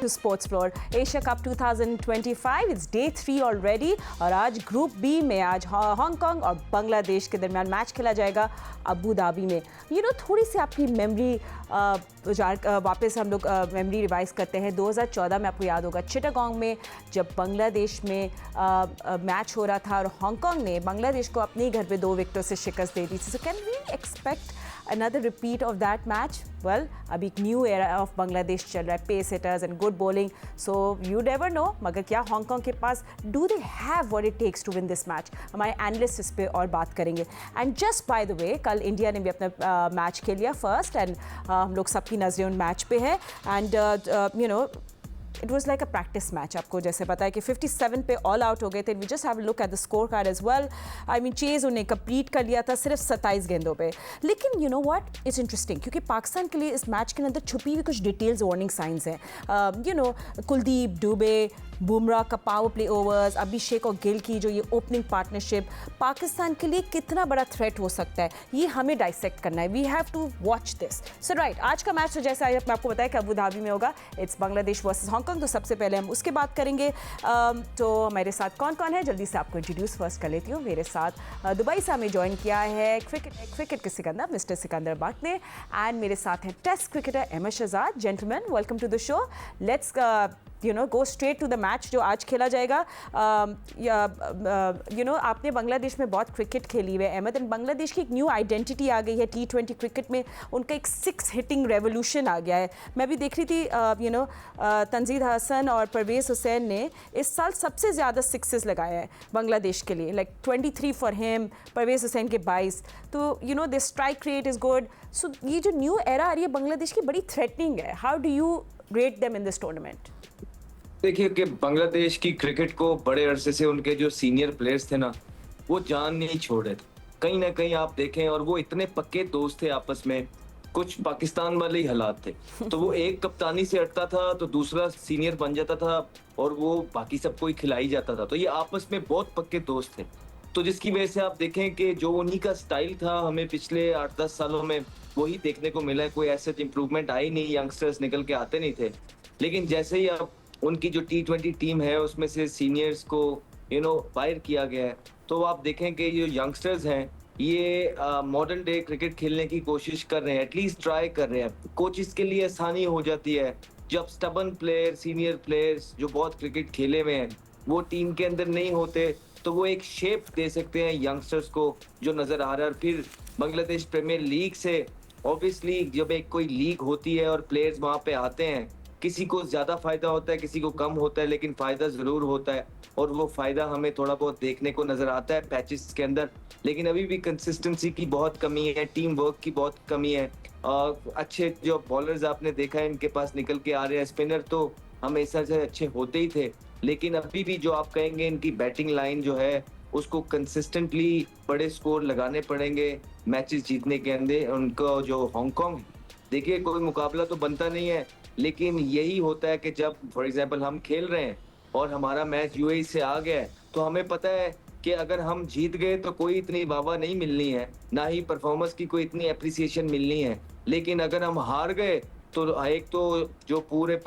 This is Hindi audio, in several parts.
to Sports Floor. Asia Cup 2025, it's day 3 already और आज ग्रुप बी में आज हांगकांग और बांग्लादेश के दरमियान मैच खेला जाएगा अबू धाबी में. थोड़ी सी आपकी मेमोरी वापस हम लोग मेमोरी रिवाइज करते हैं. 2014 में आपको याद होगा चिटागोंग में जब बांग्लादेश में मैच हो रहा था और हांगकांग ने बांग्लादेश को अपने ही घर पे 2 विकेटों से शिकस्त दे दी थी. So can we expect another repeat of that match? Well, अभी एक न्यू एरा ऑफ बांग्लादेश चल रहा है, pace hitters and good bowling, so you never know. मगर क्या हांगकांग के पास do they have what it takes to win this match? हमारे एनालिस्ट इस पे और बात करेंगे. And just by the way, कल इंडिया ने भी अपना मैच खेल लिया फर्स्ट एंड हम लोग सबकी नजरें उन मैच पे है. And it was like a practice match. आपको जैसे पता है कि 57 पे ऑल आउट हो गए थे. We just have look at the scorecard as well. I mean chase उन्हें कंप्लीट कर लिया था सिर्फ 27 गेंदों पे. लेकिन you know what, it's interesting क्योंकि पाकिस्तान के लिए इस मैच के अंदर छुपी हुई कुछ डिटेल्स, वार्निंग साइंस हैं. कुलदीप, दुबे, बुमराह का पावर प्ले ओवर्स, अभिषेक और गिल की जो ये ओपनिंग पार्टनरशिप पाकिस्तान के लिए कितना बड़ा थ्रेट हो सकता है, ये हमें डाइसेक्ट करना है. We have to watch this. So right, आज का मैच तो जैसा आपको बताया कि अबू धाबी में होगा. It's Bangladesh versus Hong Kong. तो सबसे पहले हम उसके बात करेंगे. तो मेरे साथ कौन कौन है जल्दी से आपको इंट्रोड्यूस फर्स्ट कर लेती हूँ. मेरे साथ दुबई से हमें ज्वाइन किया है क्रिकेट के सिकंदर मिस्टर सिकंदर बट ने. एंड मेरे साथ हैं test cricketer Ahmed Shehzad. Gentleman, welcome to the show. Let's go straight to the match जो आज खेला जाएगा. आपने बांग्लादेश में बहुत क्रिकेट खेली हुई है अहमद, एंड बांग्लादेश की एक न्यू आइडेंटिटी आ गई है T20 क्रिकेट में. उनका एक 6 हिटिंग रेवोल्यूशन आ गया है. मैं भी देख रही थी तंजीद हसन और परवेज़ हुसैन ने इस साल सबसे ज़्यादा 6s लगाए हैं बांग्लादेश के लिए. Like 23 for him, Parvez Hossain के 22. तो the strike rate is good. So ये जो न्यू एरा आ रही है बांग्लादेश की, बड़ी थ्रेटनिंग है. How do you rate them in this tournament? देखिए कि बांग्लादेश की क्रिकेट को बड़े अरसे से उनके जो सीनियर प्लेयर्स थे ना, वो जान नहीं छोड़ रहे थे. कहीं ना कहीं आप देखें, और वो इतने पक्के दोस्त थे आपस में, कुछ पाकिस्तान वाले ही हालात थे. तो वो एक कप्तानी से हटता था तो दूसरा सीनियर बन जाता था और वो बाकी सबको ही खिलाई जाता था. तो ये आपस में बहुत पक्के दोस्त थे. तो जिसकी वजह से आप देखें कि जो उन्हीं का स्टाइल था, हमें पिछले 8-10 सालों में वही देखने को मिला है. कोई ऐसे इंप्रूवमेंट आई नहीं, यंगस्टर्स निकल के आते नहीं थे. लेकिन जैसे ही आप उनकी जो T20 टीम है उसमें से सीनियर्स को बाहर किया गया है, तो आप देखें कि ये यंगस्टर्स हैं, ये मॉडर्न डे क्रिकेट खेलने की कोशिश कर रहे हैं, एटलीस्ट ट्राई कर रहे हैं. कोचेस के लिए आसानी हो जाती है जब स्टबन प्लेयर, सीनियर प्लेयर्स जो बहुत क्रिकेट खेले हुए हैं वो टीम के अंदर नहीं होते, तो वो एक शेप दे सकते हैं यंगस्टर्स को जो नजर आ रहा है. और फिर बांग्लादेश प्रीमियर लीग से ऑब्वियसली जब एक कोई लीग होती है और प्लेयर्स वहां पे आते हैं, किसी को ज्यादा फायदा होता है, किसी को कम होता है, लेकिन फायदा जरूर होता है. और वो फायदा हमें थोड़ा बहुत देखने को नजर आता है पैचेस के अंदर. लेकिन अभी भी कंसिस्टेंसी की बहुत कमी है, टीम वर्क की बहुत कमी है. अच्छे जो बॉलर्स आपने देखा है इनके पास निकल के आ रहे हैं. स्पिनर तो हमेशा से अच्छे होते ही थे, लेकिन अभी भी जो आप कहेंगे इनकी बैटिंग लाइन जो है उसको कंसिस्टेंटली बड़े स्कोर लगाने पड़ेंगे मैचेस जीतने के अंदर. उनको जो हांगकांग, देखिए कोई मुकाबला तो बनता नहीं है, लेकिन यही होता है कि जब फॉर एग्जांपल हम खेल रहे हैं और हमारा मैच यूएई से आ गया है, तो हमें पता है कि अगर हम जीत गए तो कोई इतनी वाहवाही नहीं मिलनी है, ना ही परफॉर्मेंस की कोई इतनी एप्रिसिएशन मिलनी है. लेकिन अगर हम हार गए तो एक तो जो पूरे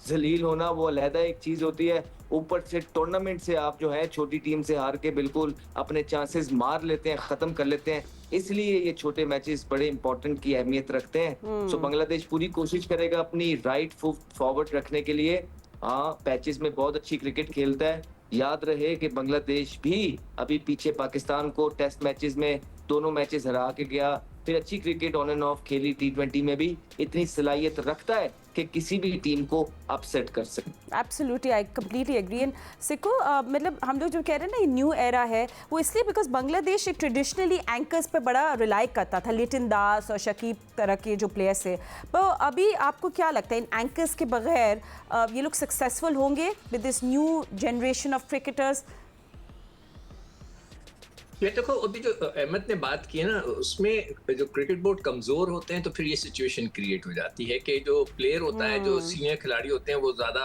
जलील होना वो अलहदा एक चीज होती है, ऊपर से टूर्नामेंट से आप जो है छोटी टीम से हार के बिल्कुल अपने चांसेस मार लेते हैं, खत्म कर लेते हैं. इसलिए ये छोटे मैचेस बड़े इंपॉर्टेंट की अहमियत रखते हैं. सो बांग्लादेश पूरी कोशिश करेगा अपनी राइट फुट फॉरवर्ड रखने के लिए. हाँ, पैचेस में बहुत अच्छी क्रिकेट खेलता है. याद रहे कि बांग्लादेश भी अभी पीछे पाकिस्तान को टेस्ट मैचेस में दोनों मैचेस हरा के गया, फिर अच्छी क्रिकेट ऑन एंड ऑफ खेली. T20 में भी इतनी सलाहियत रखता है कि किसी भी टीम को अपसेट कर सके. Absolutely, I completely agree. And सिको, मतलब हम लोग जो कह रहे हैं ना ये न्यू एरा है, वो इसलिए बिकॉज बांग्लादेश एक ट्रेडिशनली एंकर्स पे बड़ा रिलाई करता था, लिटिन दास और शकीब तरह के जो प्लेयर्स थे. तो अभी आपको क्या लगता है इन एंकर्स के बगैर ये लोग सक्सेसफुल होंगे with this new generation of cricketers? ये देखो, अभी जो अहमद ने बात की है ना, उसमें जो क्रिकेट बोर्ड कमजोर होते हैं तो फिर ये सिचुएशन क्रिएट हो जाती है कि जो प्लेयर होता है, जो सीनियर खिलाड़ी होते हैं, वो ज्यादा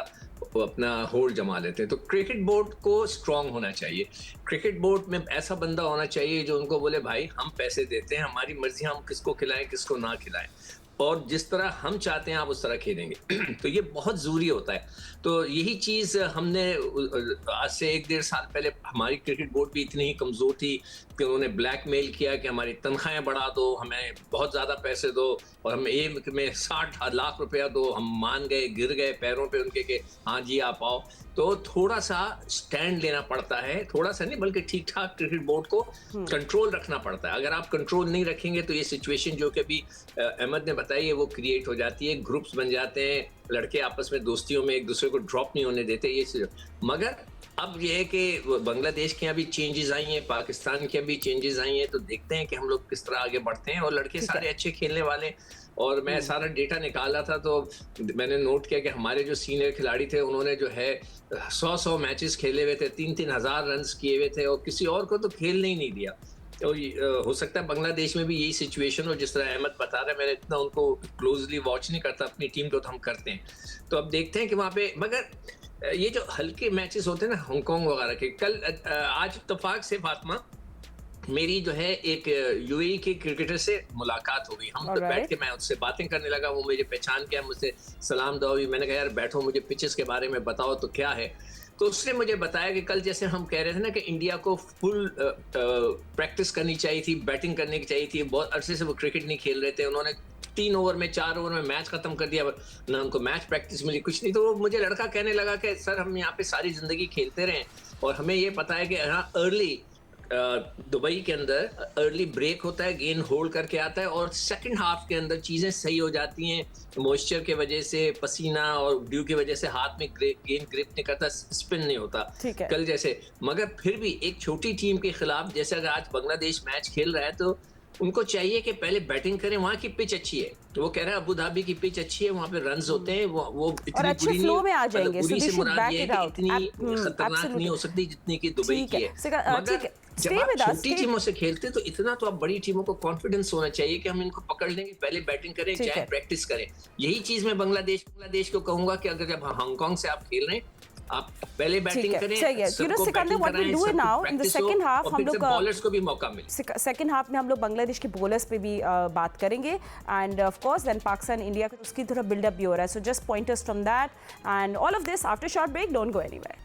अपना होल्ड जमा लेते हैं. तो क्रिकेट बोर्ड को स्ट्रांग होना चाहिए. क्रिकेट बोर्ड में ऐसा बंदा होना चाहिए जो उनको बोले भाई हम पैसे देते हैं, हमारी मर्जी, हम किसको खिलाएं किसको ना खिलाएं. और जिस तरह हम चाहते हैं आप उस तरह खेलेंगे। तो ये बहुत ज़रूरी होता है। तो यही चीज़ हमने आज से 1 डेढ़ साल पहले हमारी क्रिकेट बोर्ड भी इतनी ही कमज़ोर थी कि उन्होंने ब्लैकमेल किया कि हमारी तनख्वाहें बढ़ा दो, हमें बहुत ज़्यादा पैसे दो और हम एक में 60 लाख रुपया दो। हम मान गए, गिर गए पैरों पे उनके कि हाँ जी आप आओ। तो थोड़ा सा स्टैंड लेना पड़ता है, थोड़ा सा नहीं बल्कि ठीक-ठाक क्रिकेट बोर्ड को कंट्रोल रखना पड़ता है। अगर आप कंट्रोल नहीं रखेंगे तो ये सिचुएशन जो कि अभी अहमद ने बताई है वो क्रिएट हो जाती है, ग्रुप्स बन जाते हैं, लड़के आपस में दोस्तियों में एक दूसरे को ड्रॉप नहीं होने देते ये। मगर अब ये है कि बांग्लादेश के यहाँ भी चेंजेस आई हैं, पाकिस्तान के भी चेंजेस आई हैं, तो देखते हैं कि हम लोग किस तरह आगे बढ़ते हैं। और लड़के सारे अच्छे खेलने वाले, और मैं सारा डेटा निकाला था तो मैंने नोट किया कि हमारे जो सीनियर खिलाड़ी थे उन्होंने जो है 100 मैचेस खेले हुए थे, 3-3 हज़ार रन किए हुए थे और किसी और को तो खेलने ही नहीं दिया। तो हो सकता है बांग्लादेश में भी यही सिचुएशन हो जिस तरह अहमद बता रहा है। मैंने इतना उनको क्लोजली वॉच नहीं करता, अपनी टीम को तो हम करते हैं। तो अब देखते हैं कि वहाँ पे, मगर ये जो हल्के मैचेस होते हैं ना हांगकांग वगैरह के, कल आज इत्तेफाक से फातिमा मेरी जो है एक यूएई के क्रिकेटर से मुलाकात हो गई। हम तो बैठ के मैं उससे बातें करने लगा, वो मुझे पहचान गया, मुझसे सलाम दुआ हुई। मैंने कहा यार बैठो, मुझे पिचेस के बारे में बताओ तो क्या है। तो उसने मुझे बताया कि कल जैसे हम कह रहे थे ना कि इंडिया को फुल प्रैक्टिस करनी चाहिए थी, बैटिंग करनी चाहिए थी, बहुत अरसे से वो क्रिकेट नहीं खेल रहे थे। उन्होंने 3 ओवर में 4 ओवर में मैच खत्म कर दिया, ना उनको मैच प्रैक्टिस मिली, कुछ नहीं। तो वो मुझे लड़का कहने लगा कि सर हम यहाँ पे सारी जिंदगी खेलते रहे और हमें ये पता है कि यहाँ अर्ली दुबई के अंदर अर्ली ब्रेक होता है, गेंद होल्ड करके आता है और सेकंड हाफ के अंदर चीजें सही हो जाती हैं, मॉइस्चर के वजह से, पसीना और ड्यू की वजह से हाथ में गेंद ग्रिप नहीं करता, स्पिन नहीं होता कल जैसे। मगर फिर भी एक छोटी टीम के खिलाफ, जैसे अगर आज बांग्लादेश मैच खेल रहा है तो उनको चाहिए कि पहले बैटिंग करें। वहाँ की पिच अच्छी है, तो वो कह रहे हैं अबू धाबी की पिच अच्छी है, वहाँ पे रन्स होते हैं, वो इतनी बुरी फ्लो में आ जाएंगे। बुरी से मुराद ये है कि इतनी खतरनाक नहीं हो सकती जितनी की दुबई की है। मगर जब आप छोटी टीमों से खेलते तो इतना तो आप बड़ी टीमों को कॉन्फिडेंस होना चाहिए कि हम इनको पकड़ लेंगे, पहले बैटिंग करें चाहे प्रैक्टिस करें। यही चीज मैं बांग्लादेश को कहूंगा कि अगर जब हांगकांग से आप खेल रहे हैं, आप पहले बैटिंग करें, सबको बैटिंग कराएं, now in the second half हम लोग बॉलर्स को भी मौका मिले। सेकंड हाफ में हम लोग बांग्लादेश के बॉलर्स पे भी बात करेंगे and of course then Pakistan India का उसकी थोड़ा बिल्डअप भी हो रहा है। So just pointers from that and all of this after short break, don't go anywhere.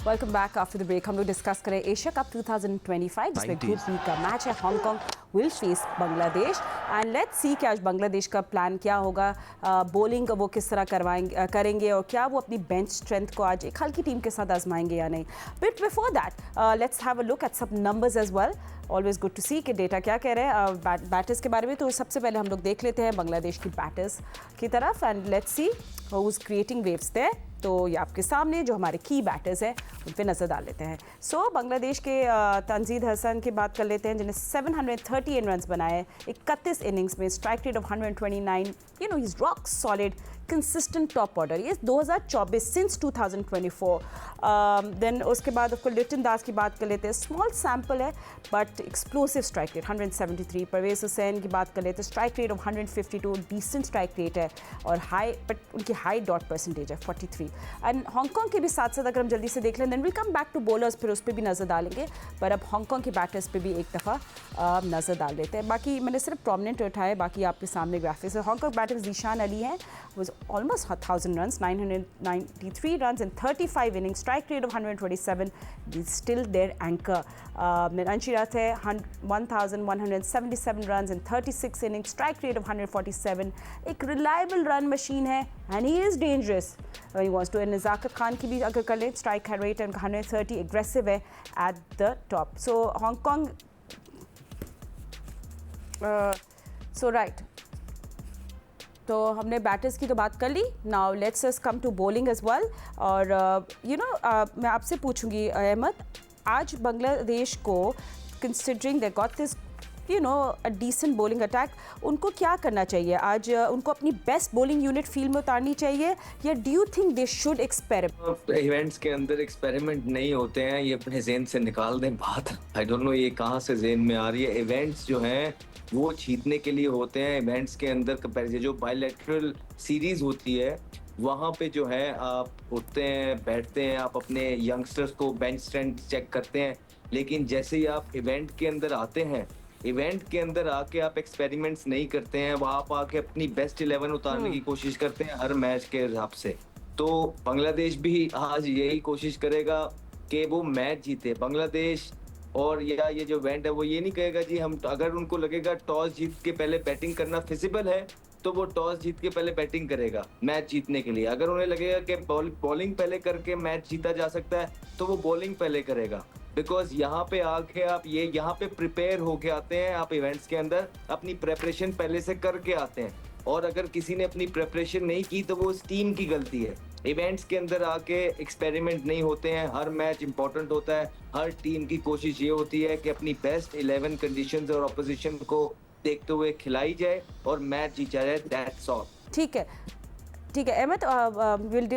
Welcome back after the break. हम लोग डिस्कस करें एशिया कप 2025 जिसमें ग्रुप बी का मैच है। Hong Kong will face Bangladesh and let's see कि आज बांग्लादेश का प्लान क्या होगा, बॉलिंग वो किस तरह करेंगे और क्या वो अपनी बेंच स्ट्रेंथ को आज एक हल्की टीम के साथ आजमाएंगे या नहीं। But before that let's have a look at some numbers as well. Always good to see कि डेटा क्या कह रहे हैं बैटर्स के बारे में। तो सबसे पहले हम लोग देख लेते हैं बांग्लादेश की बैटर्स की तरफ and let's see who is creating waves there. तो ये आपके सामने जो हमारे की बैटर्स हैं उन पे नज़र डाल लेते हैं। सो बांग्लादेश के तंजीद हसन की बात कर लेते हैं जिन्हें 738 रन्स बनाए 31 इनिंग्स में, strike rate of 129। You know he is rock solid, consistent top order. ये 2024 सिंस 2024। देन उसके बाद आपको लिटन दास की बात कर लेते हैं। स्मॉल सैम्पल है but explosive strike rate 173। Parvez Hussain की बात कर लेते हैं, strike rate of 152, decent strike rate है और हाई, बट उनकी हाई डॉट परसेंटेज है 43। एंड हांगकांग के भी साथ साथ अगर हम जल्दी से देख लें then will come back to bowlers, फिर उस पर भी नज़र डालेंगे। पर अब हांगकांग के बैटर्स पे भी एक दफ़ा नज़र डाल देते हैं। बाकी मैंने सिर्फ प्रोमिनेंट उठाए, बाकी आपके सामने ग्राफिक्स है। हांगकांग बैटर्स जीशान अली हैं, was almost 1,000 runs, 993 runs in 35 innings, strike rate of 127, is still their anchor. Anshi Rath hai 1,177 runs in 36 innings, strike rate of 147, एक reliable run machine है and he is dangerous when he wants to. And Nizakat Khan की भी अगर कर लें, strike rate 130, aggressive है at the top. So Hong Kong, so right. तो हमने बैटर्स की तो बात कर ली। Now let's us come to bowling as well. और मैं आपसे पूछूंगी अहमद, आज बांग्लादेश को considering they got this a decent bowling attack, उनको क्या करना चाहिए आज? उनको अपनी बेस्ट बॉलिंग यूनिट फील्ड में उतारनी चाहिए या do you think they should experiment? Events के अंदर एक्सपेरिमेंट नहीं होते हैं, ये अपने जेन से निकाल दें बात। आई डोंट नो ये कहाँ से जेन में आ रही है। इवेंट्स जो हैं वो जीतने के लिए होते हैं। इवेंट्स के अंदर कंपैरिजन जो बायलैटरल सीरीज होती है वहाँ पे जो है आप उठते हैं, बैठते हैं, आप अपने यंगस्टर्स को बेंच स्ट्रेंथ चेक करते हैं, लेकिन जैसे ही आप इवेंट के अंदर आते हैं, इवेंट के अंदर आके आप एक्सपेरिमेंट्स नहीं करते हैं, वहां आप आके अपनी बेस्ट 11 उतारने की कोशिश करते हैं हर मैच के हिसाब से। तो बांग्लादेश भी आज यही कोशिश करेगा कि वो मैच जीते। बांग्लादेश और या ये जो इवेंट है वो ये नहीं कहेगा जी हम, अगर उनको लगेगा टॉस जीत के पहले बैटिंग करना फिजिबल है तो वो टॉस जीत के पहले बैटिंग करेगा मैच जीतने के लिए। अगर उन्हें लगेगा कि बॉलिंग पहले करके मैच जीता जा सकता है तो वो बॉलिंग पहले करेगा। बिकॉज यहाँ पे आके आप ये यहाँ पे प्रिपेयर होके आते हैं, आप इवेंट्स के अंदर अपनी प्रेपरेशन पहले से करके आते हैं। और अगर किसी ने अपनी प्रेपरेशन नहीं की तो वो उस टीम की गलती है। इवेंट्स के अंदर आके एक्सपेरिमेंट नहीं होते हैं, हर मैच इंपॉर्टेंट होता है। हर टीम की कोशिश ये होती है कि अपनी बेस्ट 11 कंडीशंस और ऑपोजिशन को देखते हुए खिलाई जाए और मैच जीता जाए। That's all. ठीक है, ठीक है Ahmed,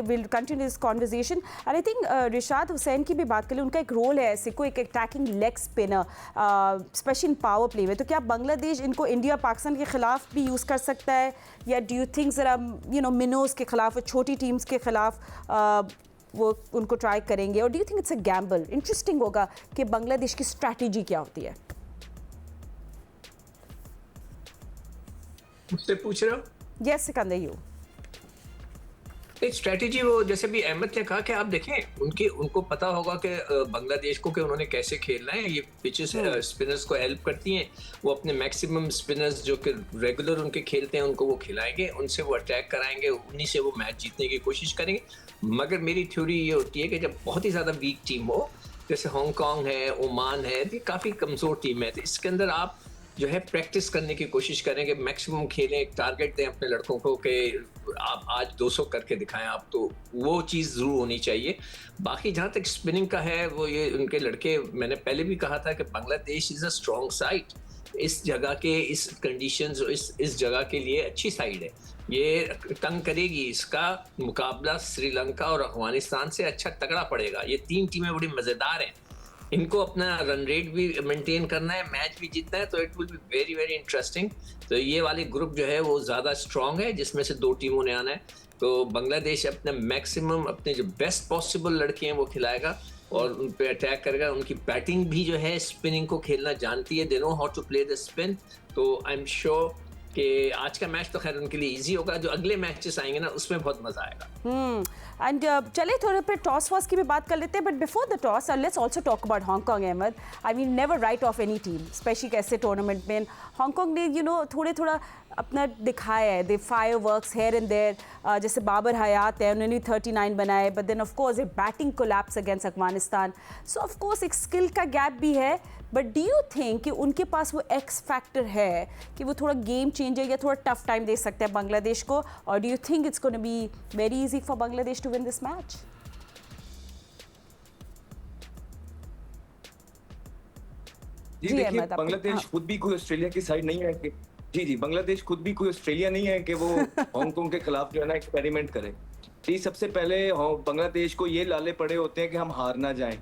will continue this conversation. And I think Rishad Hussain की भी बात करें, उनका एक रोल है ऐसे को एक attacking leg spinner special power play में। तो क्या बांग्लादेश इनको इंडिया पाकिस्तान के खिलाफ भी यूज़ कर सकता है, या डू यू थिंक ज़रा मिनोज के खिलाफ, छोटी टीम्स के खिलाफ वो उनको ट्राई करेंगे, और do you think it's a gamble? Interesting होगा कि बांग्लादेश की स्ट्रैटेजी क्या होती है। मुझसे पूछ रहे हो? Yes Sikandar, you. एक स्ट्रेटेजी वो जैसे भी अहमद ने कहा कि आप देखें उनको पता होगा कि बांग्लादेश को कि उन्होंने कैसे खेलना है। ये पिचेस स्पिनर्स को हेल्प करती हैं, वो अपने मैक्सिमम स्पिनर्स जो कि रेगुलर उनके खेलते हैं उनको वो खिलाएंगे, उनसे वो अटैक कराएंगे, उन्हीं से वो मैच जीतने की कोशिश करेंगे। मगर मेरी थ्योरी ये होती है कि जब बहुत ही ज़्यादा वीक टीम हो, जैसे हांगकॉन्ग है, ओमान है, ये काफ़ी कमज़ोर टीम है, तो इसके अंदर आप जो है प्रैक्टिस करने की कोशिश करेंगे, मैक्सिमम खेलें, एक टारगेट दें अपने लड़कों को कि आप आज 200 करके दिखाएं आप, तो वो चीज़ ज़रूर होनी चाहिए। बाकी जहाँ तक स्पिनिंग का है, वो ये उनके लड़के, मैंने पहले भी कहा था कि Bangladesh is a strong side, इस जगह के इस कंडीशंस, इस जगह के लिए अच्छी साइड है, ये तंग करेगी। इसका मुकाबला श्रीलंका और अफगानिस्तान से अच्छा तगड़ा पड़ेगा। ये तीन टीमें बड़ी मज़ेदार हैं, इनको अपना रन रेट भी मेंटेन करना है, मैच भी जीतना है, तो it will be very very interesting. तो ये वाली ग्रुप जो है वो ज़्यादा स्ट्रॉन्ग है, जिसमें से 2 टीमों ने आना है। तो बांग्लादेश अपने मैक्सिमम, अपने जो बेस्ट पॉसिबल लड़के हैं वो खिलाएगा और उन पे अटैक करेगा। उनकी बैटिंग भी जो है स्पिनिंग को खेलना जानती है, they know how to play the spin. तो आई एम श्योर कि आज का मैच तो खैर उनके लिए इजी होगा, जो अगले मैचेस आएंगे ना उसमें बहुत मजा आएगा। एंड चले थोड़े पे टॉस वॉस की भी बात कर लेते हैं, but before the toss let's also talk about Hong Kong. Ahmed, I mean never write off any team, especially कैसे टूर्नामेंट में हांगकॉन्ग ने थोड़ा अपना दिखाया है, they fireworks here and there. जैसे बाबर हयात है, उन्होंने 39 बनाए, but then of course a batting collapse against Afghanistan. So of course एक स्किल का गैप भी है, बट डू यू थिंक कि उनके पास वो एक्स फैक्टर है कि वो थोड़ा गेम चेंजर या थोड़ा टफ टाइम दे सकते हैं बांग्लादेश को, और do you think it's gonna be very easy for Bangladesh to win this match? जी देखिए, बांग्लादेश खुद भी कोई ऑस्ट्रेलिया की साइड नहीं है कि जी बांग्लादेश खुद भी कोई ऑस्ट्रेलिया नहीं है कि वो हांगकांग के खिलाफ जो है ना एक्सपेरिमेंट करे। जी सबसे पहले बांग्लादेश को ये लाले पड़े होते हैं कि हम हार ना जाएं।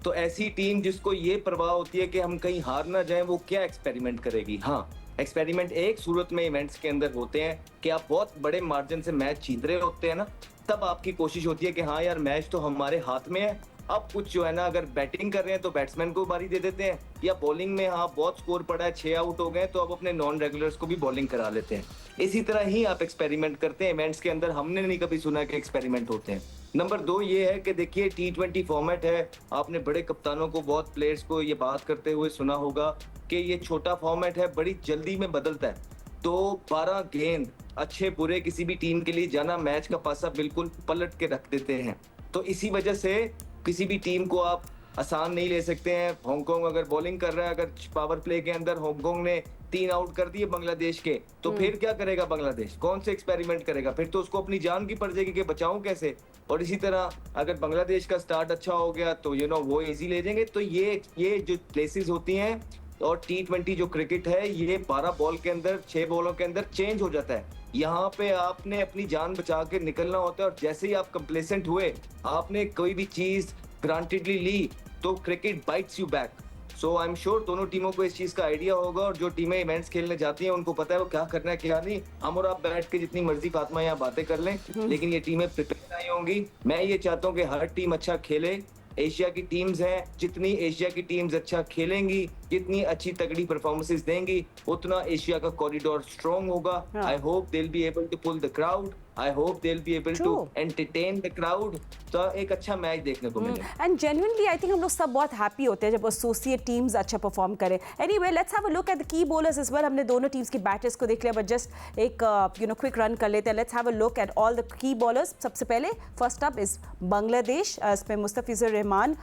तो ऐसी टीम जिसको ये परवाह होती है कि हम कहीं हार ना जाएं, वो क्या एक्सपेरिमेंट करेगी? हाँ, एक्सपेरिमेंट एक सूरत में इवेंट्स के अंदर होते हैं कि आप बहुत बड़े मार्जिन से मैच जीत रहे होते हैं ना, तब आपकी कोशिश होती है कि हाँ यार मैच तो हमारे हाथ में है। अब कुछ जो है ना, अगर बैटिंग कर रहे हैं तो बैट्समैन को बारी दे देते हैं, या बॉलिंग में हाँ बहुत स्कोर पड़ा है, 6 आउट हो गए, तो अब अपने नॉन रेगुलर्स को भी बॉलिंग करा लेते हैं। इसी तरह ही आप एक्सपेरिमेंट करते हैं इवेंट्स के अंदर। हमने नहीं कभी सुना कि एक्सपेरिमेंट होते हैं। नंबर 2 ये है कि देखिए T20 फॉर्मेट है, आपने बड़े कप्तानों को, बहुत प्लेयर्स को ये बात करते हुए सुना होगा कि ये छोटा फॉर्मेट है, बड़ी जल्दी में बदलता है। तो 12 गेंद अच्छे बुरे किसी भी टीम के लिए जाना मैच का पासा बिल्कुल पलट के रख देते हैं। तो इसी वजह से किसी भी टीम को आप आसान नहीं ले सकते हैं। हांगकांग अगर बॉलिंग कर रहा है, अगर पावर प्ले के अंदर हांगकांग ने 3 आउट कर दिए बांग्लादेश के, तो फिर क्या करेगा बांग्लादेश? कौन से एक्सपेरिमेंट करेगा? फिर तो उसको अपनी जान की पड़ जाएगी कि बचाऊं कैसे। और इसी तरह अगर बांग्लादेश का स्टार्ट अच्छा हो गया तो वो इजी ले जाएंगे। तो ये जो प्लेसेस होती हैं, और T20 जो क्रिकेट है ये 12 बॉल के अंदर, 6 बॉलों के अंदर चेंज हो जाता है। यहाँ पे आपने अपनी जान बचा के निकलना होता है, और जैसे ही आप कंप्लेसेंट हुए, आपने कोई भी चीज ग्रांटेडली ली, तो cricket bytes you back. So I am sure दोनों टीमों को इस चीज का आइडिया होगा, और जो टीमें इवेंट्स खेलने जाती हैं उनको पता है वो क्या करना है क्या नहीं। हम और आप बैठ के जितनी मर्जी फातिमा यहाँ बातें कर लें, लेकिन ये टीमें प्रिपेयर आई होंगी। मैं ये चाहता हूँ कि हर टीम अच्छा खेले, एशिया की टीम्स हैं, जितनी एशिया की टीम्स अच्छा खेलेंगी, जितनी अच्छी तगड़ी परफॉर्मेंसेस देंगी, उतना एशिया का कॉरिडोर स्ट्रांग होगा. हाँ. I hope they will be able to pull the crowd. I hope they will be able to True. Entertain the crowd. तो एक अच्छा मैच देखने को मिलेगा. एंड जेन्युइनली आई थिंक हम लोग सब बहुत हैप्पी होते हैं जब एसोसिएट टीम्स अच्छा परफॉर्म करें. Anyway let's have a look at the key bowlers इस बार. हमने दोनों टीम्स की बैटर्स को देख लिया, बट जस्ट एक क्विक रन कर लेते हैं. Let's have a look at all the key bowlers. सबसे पहले फर्स्ट अप इज बांग्लादेश. इसमें मुस्तफिजुर रहमान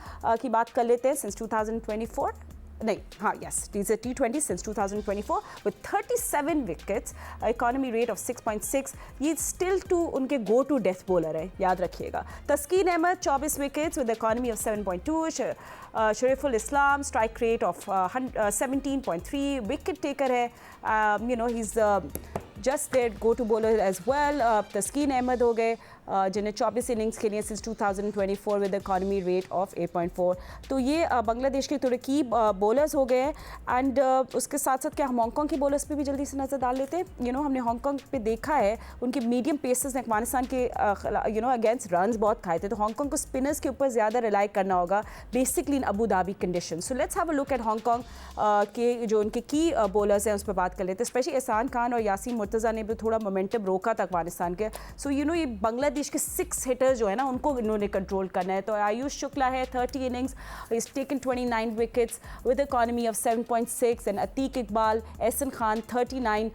की बात कर लेते हैं. सिंस 2024 नहीं, हाँ, yes, it is a T20 since 2024 with 37 wickets, economy rate of 6.6. ये still to उनके go to death bowler है, याद रखिएगा. तस्कीन Ahmad 24 wickets with economy of 7.2. Shariful Islam strike rate of 17.3. wicket taker है, he's just their go-to bowler as well. तस्कीन अहमद हो गए जिन्हें 24 इनिंग्स खेली हैं since 2024 with economy rate of 8.4. तो ये बांग्लादेश के थोड़े की बॉलर्स हो गए हैं. एंड उसके साथ साथ क्या हम हांगकॉन्ग की बॉलर्स पे भी जल्दी से नज़र डाल लेते हैं. हमने हांगकॉन्ग पे देखा है उनके मीडियम पेसर्स ने अफगानिस्तान के अगेंस्ट रन्स बहुत खाए थे. तो हांगकॉन्ग को स्पिनर्स के ऊपर ज़्यादा रिलाई करना होगा basically in Abu Dhabi condition. So let's have a look eight Hong Kong के जो उनके की बॉलर्स हैं उस पर बात कर लेते हैं. स्पेशली एहसान खान और यासीन मुर्तज़ा ने भी थोड़ा मोमेंटम रोका था अफगानिस्तान के. सो ये बांग्लादेश के 6 हिटर्स जो है ना उनको इन्होंने कंट्रोल करना है. तो आयुष शुक्ला है 30 innings, is taken 29 wickets with economy of 7.6. And Atiq Iqbal, Ehsan Khan 39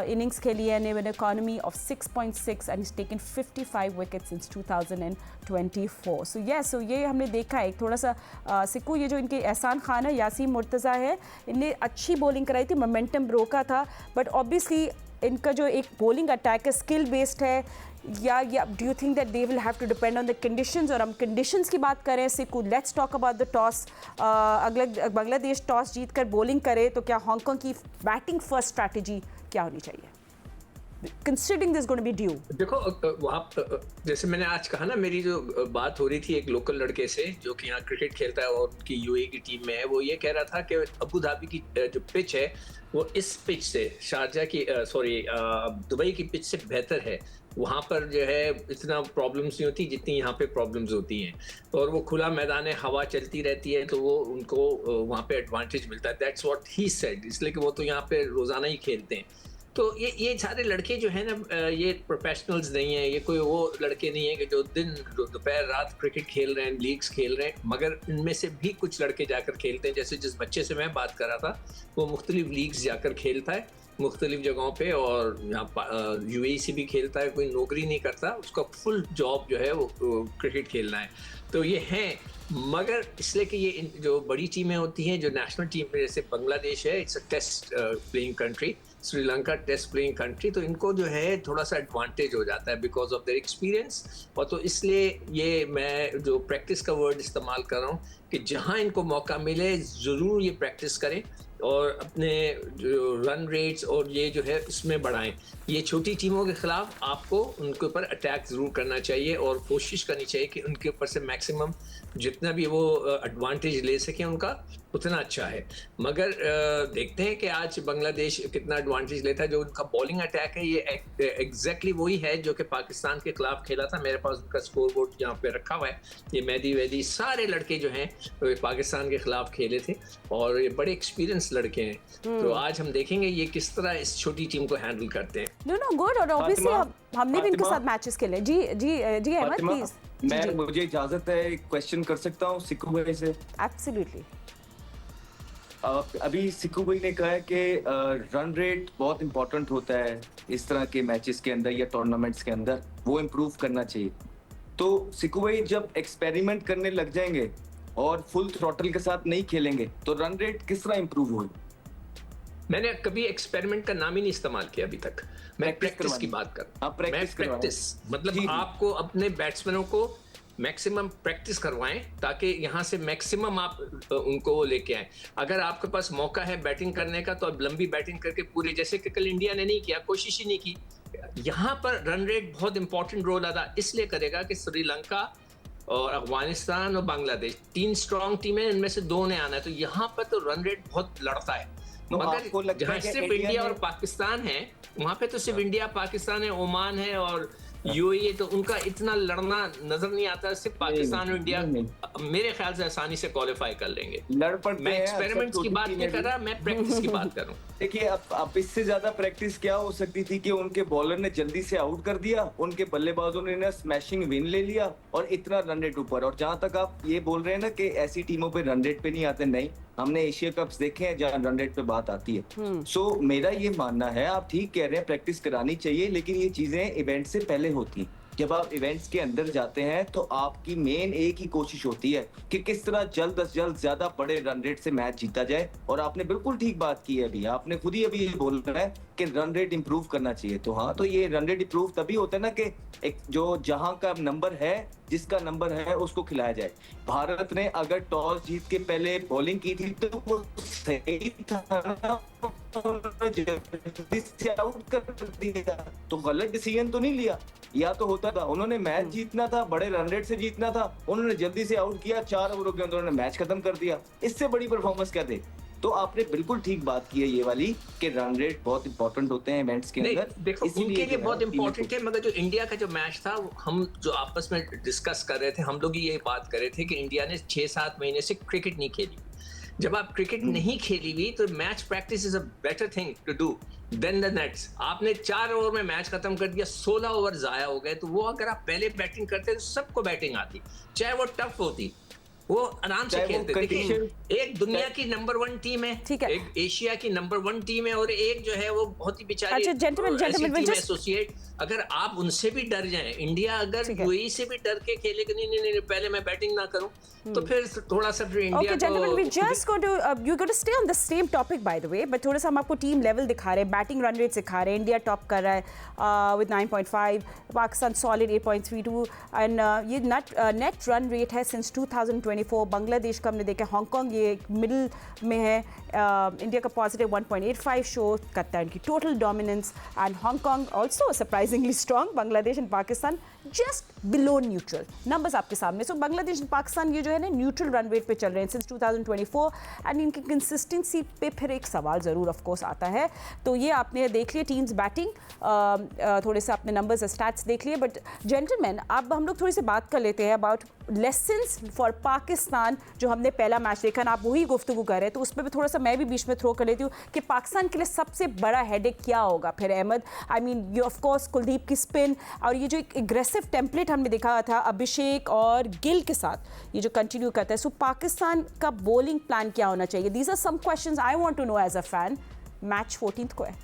innings खेली है with economy of 6.6 and is taken 55 wickets since 2024. So ये हमने देखा है थोड़ा सा सिक्कू. ये जो इनके एहसान खान है, यासीन मुर्तज़ा है, इनने अच्छी बॉलिंग कराई थी, मोमेंटम रोका था. बट ऑब्वियसली इनका जो एक बॉलिंग अटैक है स्किल बेस्ड है या do you think that they will have to depend on the conditions. और हम कंडीशंस की बात करें Sikku, let's talk about the toss. अगला बांग्लादेश टॉस जीतकर बॉलिंग करे तो क्या हांगकॉन्ग की बैटिंग फर्स्ट स्ट्रैटेजी क्या होनी चाहिए considering this going to be due? देखो वहाँ जैसे मैंने आज कहा ना, मेरी जो बात हो रही थी एक लोकल लड़के से जो कि यहाँ क्रिकेट खेलता है और उनकी यूएई की टीम में है. वो ये कह रहा था कि अबू धाबी की जो पिच है वो इस पिच से शारजा की दुबई की पिच से बेहतर है. वहाँ पर जो है इतना प्रॉब्लम्स नहीं होती जितनी यहाँ पे प्रॉब्लम्स होती हैं. और वो खुला मैदान है, हवा चलती रहती है, तो वो उनको वहाँ पे एडवांटेज मिलता है. That's what he said. इसलिए कि वो तो यहाँ पे रोजाना ही खेलते हैं. तो ये सारे लड़के जो है ना, ये प्रोफेशनल्स नहीं है. ये कोई वो लड़के नहीं है कि जो दिन दोपहर रात क्रिकेट खेल रहे हैं, लीग्स खेल रहे हैं. मगर इनमें से भी कुछ लड़के जाकर खेलते हैं. जैसे जिस बच्चे से मैं बात कर रहा था वो मुख्तलिफ लीग्स जाकर खेलता है मुख्तलिफ जगहों पे, और यहाँ यूएई से भी खेलता है. कोई नौकरी नहीं करता, उसका फुल जॉब जो है वो क्रिकेट खेलना है. तो ये हैं. मगर इसलिए कि ये जो बड़ी टीमें होती हैं, जो नेशनल टीम में जैसे बांग्लादेश है, it's a test playing country, Sri Lanka test playing country, तो इनको जो है थोड़ा सा एडवांटेज हो जाता है बिकॉज ऑफ देयर एक्सपीरियंस. और तो इसलिए ये मैं जो प्रैक्टिस का वर्ड इस्तेमाल कर रहा हूँ कि जहाँ इनको मौका मिले ज़रूर ये प्रैक्टिस करें और अपने जो रन रेट्स और ये जो है इसमें बढ़ाएं. ये छोटी टीमों के खिलाफ आपको उनके ऊपर अटैक ज़रूर करना चाहिए और कोशिश करनी चाहिए कि उनके ऊपर से मैक्सिमम जितना भी वो एडवांटेज ले सकें उनका उतना अच्छा है. मगर देखते हैं कि आज बांग्लादेश कितना एडवांटेज लेता है. जो उनका बॉलिंग अटैक है ये एग्जैक्टली वही है जो कि पाकिस्तान के खिलाफ खेला था. मेरे पास उनका स्कोर बोर्ड यहाँ पे रखा हुआ है. ये मेहदी वैदी सारे लड़के जो हैं पाकिस्तान के खिलाफ खेले थे और ये बड़े एक्सपीरियंस लड़के हैं. तो आज हम देखेंगे ये किस तरह इस छोटी टीम को हैंडल करते हैं. No good. और ऑब्वियसली हमने भी इनके साथ मैचेस खेले. जी अहमद प्लीज. मुझे इजाजत है, क्वेश्चन कर सकता हूँ सिक्कू भाई से? एब्सोल्युटली. अभी सिक्कू भाई ने कहा है कि रन रेट बहुत इंपॉर्टेंट होता है इस तरह के मैचेस के अंदर या टूर्नामेंट्स के अंदर, वो इम्प्रूव करना चाहिए. तो सिक्कू भाई जब एक्सपेरिमेंट करने लग जाएंगे और फुल थ्रॉटल के साथ नहीं खेलेंगे तो रन रेट किस तरह इंप्रूव होगी? मैंने कभी एक्सपेरिमेंट का नाम ही नहीं इस्तेमाल किया अभी तक. मैं प्रैक्टिस की बात कर रहा हूं. प्रैक्टिस मतलब आपको अपने बैट्समैनों को मैक्सिमम प्रैक्टिस करवाएं ताकि यहाँ से मैक्सिमम आप उनको लेके आए. अगर आपके पास मौका है बैटिंग करने का तो आप लंबी बैटिंग करके पूरे, जैसे कि कल इंडिया ने नहीं किया, कोशिश ही नहीं की. यहाँ पर रन रेट बहुत इंपॉर्टेंट रोल अदा इसलिए करेगा कि श्रीलंका और अफगानिस्तान और बांग्लादेश 3 स्ट्रॉन्ग टीमें, इनमें से 2 ने आना है. तो यहाँ पर तो रन रेट बहुत लड़ता है. मगर जहाँ सिर्फ इंडिया और पाकिस्तान है वहाँ पे तो सिर्फ इंडिया पाकिस्तान है, ओमान है और यूएई तो उनका इतना लड़ना नजर नहीं आता, सिर्फ पाकिस्तान और इंडिया मेरे ख्याल से आसानी से क्वालिफाई कर लेंगे। लड़ पड़ते मैं हैं एक्सपेरिमेंट्स की बात नहीं कर रहा, मैं प्रैक्टिस की बात कर रहा हूँ। देखिए अब इससे ज्यादा प्रैक्टिस क्या हो सकती थी कि उनके बॉलर ने जल्दी से आउट कर दिया, उनके बल्लेबाजों ने ना स्मैशिंग विन ले लिया और इतना रन रेट ऊपर। और जहां तक आप ये बोल रहे हैं ना कि ऐसी टीमों पे रन रेट पे नहीं आते, नहीं, हमने एशिया कप्स देखे हैं जहां रन रेट पे बात आती है। सो मेरा ये मानना है, आप ठीक कह रहे हैं, प्रैक्टिस करानी चाहिए, लेकिन ये चीजें इवेंट से पहले होती हैं। जब आप इवेंट्स के अंदर जाते हैं तो आपकी मेन एक ही कोशिश होती है कि किस तरह जल्द से जल्द ज्यादा बड़े रन रेट से मैच जीता जाए। और आपने बिल्कुल ठीक बात की है, अभी आपने खुद ही अभी ये बोल रहा है कि रन रेट इंप्रूव करना चाहिए। तो हाँ, तो ये रन रेट इंप्रूव तभी होता है ना कि एक जो जहां का नंबर है, जिसका नंबर है उसको खिलाया जाए। भारत ने अगर टॉस जीत के पहले बॉलिंग की थी तो वो सही था ना, जल्दी से आउट कर दिया, तो गलत डिसीजन तो नहीं लिया। या तो होता था, उन्होंने मैच जीतना था, बड़े रन रेट से जीतना था, उन्होंने जल्दी से आउट किया, 4 ओवरों के अंदर उन्होंने मैच खत्म कर दिया। इससे बड़ी परफॉर्मेंस क्या दे? तो आपने बिल्कुल ठीक बात की है ये वाली कि रन रेट बहुत इंपॉर्टेंट होते हैं इवेंट्स के अंदर। देखो उनके लिए बहुत इंपॉर्टेंट है, मगर जो इंडिया का जो मैच था, हम जो आपस में डिस्कस कर रहे थे, हम लोग ये बात कर रहे थे कि इंडिया ने 6-7 महीने से क्रिकेट नहीं खेली। जब आप क्रिकेट नहीं खेली हुई तो match practice is a better thing to do than the nets. आपने 4 ओवर में मैच खत्म कर दिया, 16 ओवर जाया हो गए। तो वो अगर आप पहले बैटिंग करते तो सबको बैटिंग आती, चाहे वो टफ होती, वो आराम से खेलते। देखिए, एक दुनिया की नंबर 1 टीम है, एक एशिया की नंबर 1 टीम है, और एक जो है वो बहुत ही बेचारी एसोसिएट। अगर आप उनसे भी डर जाएं, इंडिया अगर यूएई से भी डर के खेले कि नहीं पहले मैं बैटिंग ना करूं, तो फिर थोड़ा सा फिर India Okay, gentlemen, we just going to you're going to stay on the same topic by the way, but थोड़ा सा हम आपको टीम लेवल दिखा रहे हैं, बैटिंग रन रेट सिखा रहे हैं। इंडिया टॉप कर रहा है with 9.5, पाकिस्तान सॉलिड 8.32 एंड ये नेट रन रेट है सिंस 2024। बांग्लादेश का हमने देखा, हांगकांग ये मिडिल में है। इंडिया का पॉजिटिव 1.85 शो करता है उनकी total dominance, and Hong Kong also surprisingly strong. Bangladesh and Pakistan just below neutral. Numbers आपके सामने। सो बांग्लादेश एंड पाकिस्तान ये जो है ना न्यूट्रल रन रेट पे चल रहे हैं सिंस 2024, एंड इनकी कंसिस्टेंसी पे फिर एक सवाल ज़रूर ऑफ कोर्स आता है। तो ये आपने देख लिया टीम्स बैटिंग, थोड़े से आपने नंबर्स स्टैट्स देख लिए। बट जेंटलमैन, अब हम लोग थोड़ी सी बात कर लेते हैं अबाउट लेसन्स फॉर पाकिस्तान। जो हमने पहला मैच देखा ना, आप वही गुफ्तगू कर रहे हैं, तो उस पर भी थोड़ा सा मैं भी बीच में थ्रो कर लेती हूँ कि पाकिस्तान के लिए सबसे बड़ा हेडेक क्या होगा फिर अहमद? आई मीन ये ऑफ कोर्स कुलदीप की स्पिन, और ये जो एक एग्रेसिव टेम्पलेट हमने देखा था अभिषेक और गिल के साथ, ये जो कंटिन्यू करता है। सो पाकिस्तान का बॉलिंग प्लान क्या होना चाहिए? These are some questions I want to know as a fan. Match 14th को है,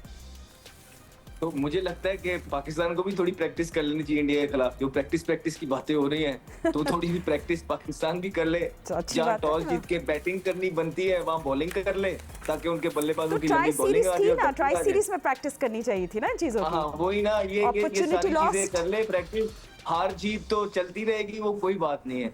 तो मुझे लगता है कि पाकिस्तान को भी थोड़ी प्रैक्टिस कर लेनी चाहिए इंडिया के खिलाफ। जो प्रैक्टिस की बातें हो रही हैं, तो थोड़ी सी प्रैक्टिस पाकिस्तान भी कर ले। जहाँ टॉस जीत के बैटिंग करनी बनती है वहाँ बॉलिंग कर ले, ताकि उनके बल्लेबाजों की लंबी बॉलिंग आ जाए। ट्राई सीरीज में प्रैक्टिस करनी चाहिए थी ना इन चीजों की। हाँ, वही ना, ये सारी चीजें कर ले। प्रैक्टिस, हार जीत तो चलती रहेगी, वो कोई बात नहीं है।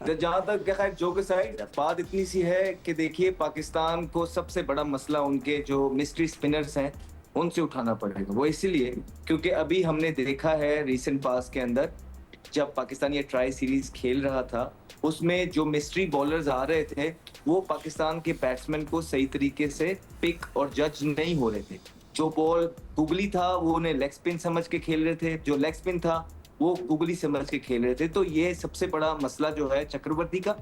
तो जहाँ तक खैर जो के साइड बात इतनी सी है कि देखिए, पाकिस्तान को सबसे बड़ा मसला उनके जो मिस्ट्री स्पिनर्स हैं उनसे उठाना पड़ेगा। वो इसीलिए क्योंकि अभी हमने देखा है रीसेंट पास के अंदर, जब पाकिस्तान ये ट्राई सीरीज खेल रहा था, उसमें जो मिस्ट्री बॉलर्स आ रहे थे वो पाकिस्तान के बैट्समैन को सही तरीके से पिक और जज नहीं हो रहे थे। जो बॉल गुगली था वो उन्हें लेग स्पिन समझ के खेल रहे थे, जो लेग स्पिन था वो गुगली समझ के खेल रहे थे। तो ये सबसे बड़ा मसला जो है चक्रवर्ती का,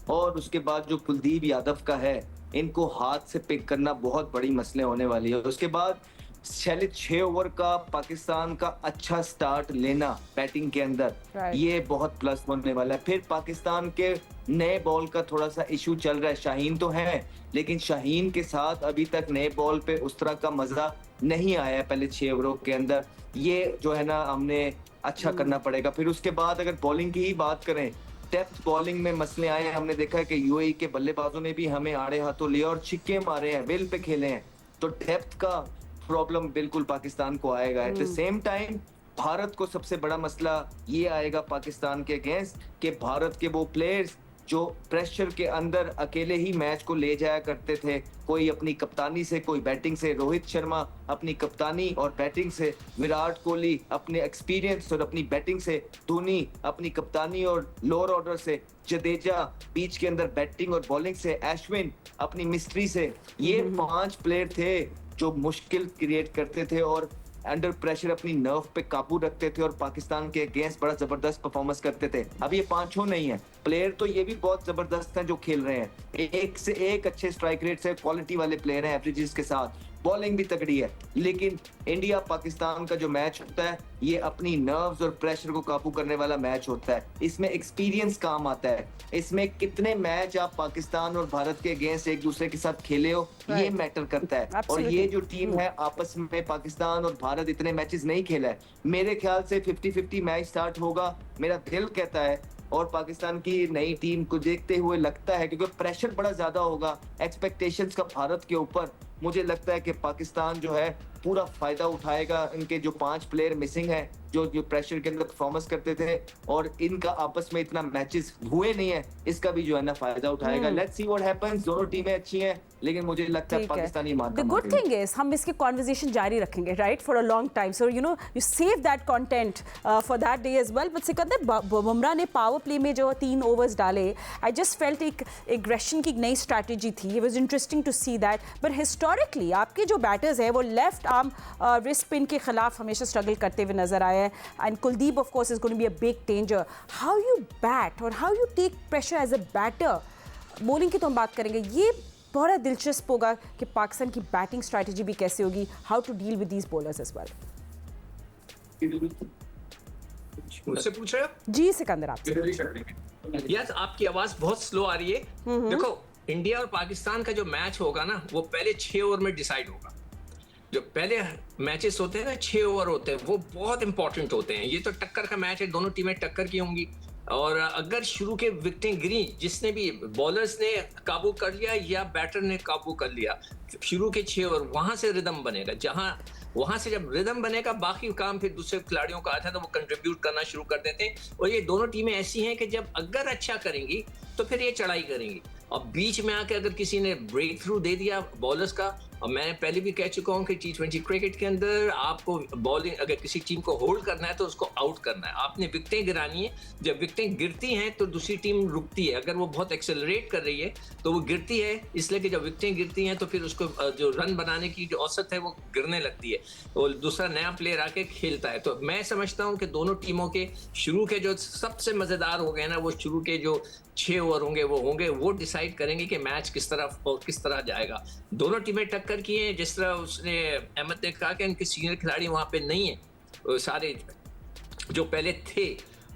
और उसके बाद जो कुलदीप यादव का है, इनको हाथ से पिक करना बहुत बड़ी मसले होने वाली है। उसके बाद 6 ओवर का पाकिस्तान का अच्छा स्टार्ट लेना बैटिंग के अंदर, ये बहुत प्लस होने वाला है। फिर पाकिस्तान के नए बॉल का थोड़ा सा इशू चल रहा है। शाहीन तो है, लेकिन शाहीन के साथ अभी तक नए बॉल पे उस तरह का मजा नहीं आया है पहले 6 ओवरों के अंदर। ये जो है ना, हमने अच्छा करना पड़ेगा। फिर उसके बाद अगर बॉलिंग की ही बात करें, डेप्थ बॉलिंग में मसले आए हैं। हमने देखा है कि यूएई के बल्लेबाजों ने भी हमें आड़े हाथों लिया और छिक्के मारे हैं, विल पे खेले हैं। तो डेप्थ का प्रॉब्लम बिल्कुल पाकिस्तान को आएगा। At the same time Bharat को सबसे बड़ा मसला ये आएगा पाकिस्तान के अगेंस्ट कि भारत के वो प्लेयर्स जो प्रेशर के अंदर अकेले ही मैच को ले जाया करते थे, कोई अपनी कप्तानी से, कोई बैटिंग से। रोहित शर्मा अपनी कप्तानी और बैटिंग से, विराट कोहली अपने एक्सपीरियंस और अपनी बैटिंग से, धोनी अपनी कप्तानी और लोअर ऑर्डर से, जडेजा बीच के अंदर बैटिंग और बॉलिंग से, अश्विन अपनी मिस्ट्री से। ये 5 प्लेयर थे जो मुश्किल क्रिएट करते थे और अंडर प्रेशर अपनी नर्व पे काबू रखते थे और पाकिस्तान के अगेंस्ट बड़ा जबरदस्त परफॉर्मेंस करते थे। अब ये पांचों नहीं है, प्लेयर तो ये भी बहुत जबरदस्त हैं जो खेल रहे हैं, एक से एक अच्छे स्ट्राइक रेट से क्वालिटी वाले प्लेयर हैं एवरेजेस के साथ, बॉलिंग भी तगड़ी है। लेकिन इंडिया पाकिस्तान का जो मैच होता है ये अपनी नर्व्स और प्रेशर को काबू करने वाला मैच होता है। इसमें एक्सपीरियंस काम आता है, इसमें कितने मैच आप पाकिस्तान और भारत के अगेंस्ट एक दूसरे के साथ खेले हो ये मैटर करता है। और ये जो टीम है आपस में पाकिस्तान और भारत इतने मैचेस नहीं खेला है, मेरे ख्याल से 50-50 मैच स्टार्ट होगा, मेरा दिल कहता है। और पाकिस्तान की नई टीम को देखते हुए लगता है क्योंकि प्रेशर बड़ा ज्यादा होगा एक्सपेक्टेशंस का भारत के ऊपर, मुझे लगता है कि पाकिस्तान जो है पूरा फायदा उठाएगा। इनके जो 5 प्लेयर मिसिंग हैं जो प्रेशर के अंदर परफॉर्मेंस करते थे और इनका आपस में इतना मैचेस हुए नहीं है, इसका भी जो है ना फायदा उठाएगा। Let's see what happens. दोनों टीमें अच्छी हैं लेकिन मुझे लगता है पाकिस्तानी मार्का द गुड थिंग इज हम इसकी कॉन्वर्सेशन जारी रखेंगे right for a long time, so you know you save that content for that day as well. But Sikandar, Bumrah ने पावर प्ले में जो 3 ओवर्स डाले, आई जस्ट फेल्ट एक एग्रेशन की नई स्ट्रैटेजी थी, it was interesting to see that. But historically आपके जो बैटर्स हैं वो लेफ्ट आर्म रिस्ट स्पिन के खिलाफ हमेशा स्ट्रगल करते हुए नजर आए हैं, and Kuldeep of course is going to be a big danger. How you bat और how you take pressure as a batter, bowling की तो हम बात करेंगे, ये बड़ा दिलचस्प होगा कि पाकिस्तान की बैटिंग स्ट्रैटेजी भी कैसे होगी, how to deal with these bowlers as well. मुझसे पूछ रहे हो? जी सिकंदर, आप यस, आपकी आवाज बहुत स्लो आ रही है। देखो, इंडिया और पाकिस्तान का जो मैच होगा ना वो पहले 6 ओवर में डिसाइड होगा। जो पहले मैचेस होते हैं ना 6 ओवर होते हैं, वो बहुत इंपॉर्टेंट होते हैं। ये तो टक्कर का मैच है, दोनों टीमें टक्कर की होंगी और अगर शुरू के विकेटें गिरी, जिसने भी बॉलर्स ने काबू कर लिया या बैटर ने काबू कर लिया, शुरू के 6 ओवर वहां से रिदम बनेगा। वहां से जब रिदम बनेगा बाकी काम फिर दूसरे खिलाड़ियों का आता है तो वो कंट्रीब्यूट करना शुरू कर देते हैं। और ये दोनों टीमें ऐसी हैं कि जब अगर अच्छा करेंगी तो फिर ये चढ़ाई करेंगी। और बीच में आके अगर किसी ने ब्रेक थ्रू दे दिया बॉलर्स का, और मैं पहले भी कह चुका हूं कि T20 क्रिकेट के अंदर आपको बॉलिंग अगर किसी टीम को होल्ड करना है तो उसको आउट करना है, आपने विकेटें गिरानी है। जब विकेटें गिरती हैं तो दूसरी टीम रुकती है, अगर वो बहुत एक्सेलरेट कर रही है तो वो गिरती है, इसलिए कि जब विकेटें गिरती हैं तो फिर उसको जो रन बनाने की जो औसत है वो गिरने लगती है और दूसरा नया प्लेयर आके खेलता है। तो मैं समझता हूं कि दोनों टीमों के शुरू के जो सबसे मजेदार हो गए ना, वो शुरू के जो 6 ओवर होंगे वो डिसाइड करेंगे कि मैच किस तरह जाएगा। दोनों टीमें टक्कर की हैं, जिस तरह उसने अहमद ने कहा कि उनके सीनियर खिलाड़ी वहां पे नहीं है, सारे जो पहले थे।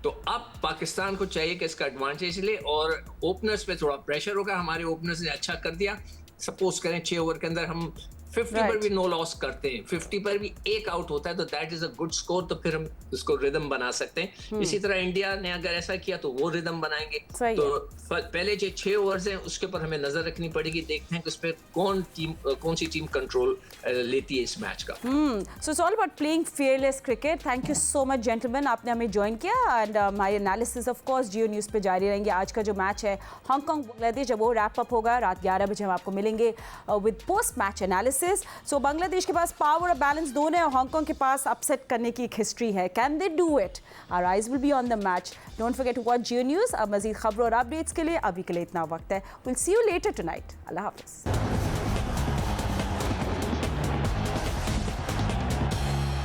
तो अब पाकिस्तान को चाहिए कि इसका एडवांटेज ले और ओपनर्स पे थोड़ा प्रेशर होगा। हमारे ओपनर्स ने अच्छा कर दिया, सपोज करें 6 ओवर के अंदर हम 50 पर भी नो लॉस करते हैं, 50 पर भी एक आउट होता है तो that is a good score, तो फिर हम उसको रिदम बना सकते हैं। इसी तरह इंडिया ने अगर ऐसा किया तो वो रिदम बनाएंगे। तो पहले जो 6 ओवर्स हैं उसके ऊपर हमें नजर रखनी पड़ेगी, देखते हैं कि उस पर कौन सी टीम कंट्रोल लेती है इस मैच का। So it's all about playing fearless cricket. Thank you so much gentleman, आपने हमें ज्वाइन किया and my analysis of course Jio news पे जारी रहेंगे। आज का जो मैच है हांगकांग बांग्लादेश, जब वो रैप अप होगा रात 11 बजे हम आपको मिलेंगे विद पोस्ट मैच एनालिसिस। सो बांग्लादेश के पास पावर और बैलेंस दोनों है और हांगकांग के पास अपसेट करने की एक हिस्ट्री है। Can they do it? Our eyes will be on the match. Don't forget to watch Geo News. अब मजीद खबरों और अपडेट्स के लिए अभी के लिए इतना वक्त है। Will see you later tonight. अल्लाह हाफिज़।